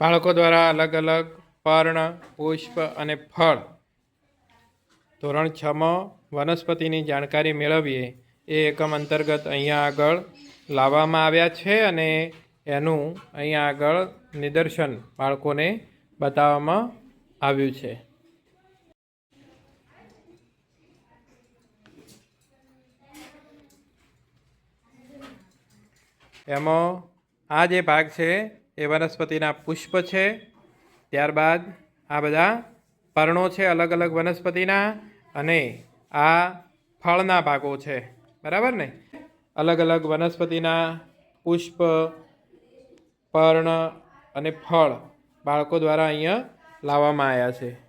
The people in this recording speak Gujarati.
બાળકો દ્વારા અલગ અલગ પર્ણ, પુષ્પ અને ફળ ધોરણ 6માં વનસ્પતિની જાણકારી મેળવીએ એ એકમ અંતર્ગત અહીંયા આગળ લાવવામાં આવ્યા છે અને એનું અહીંયા આગળ નિદર્શન બાળકોને બતાવવામાં આવ્યું છે. એમાં આ જે ભાગ છે એ વનસ્પતિના પુષ્પ છે. ત્યારબાદ આ બધા પર્ણો છે અલગ અલગ વનસ્પતિના અને આ ફળના ભાગો છે. બરાબર ને? અલગ અલગ વનસ્પતિના પુષ્પ, પર્ણ અને ફળ બાળકો દ્વારા અહીંયા લાવવામાં આવ્યા છે.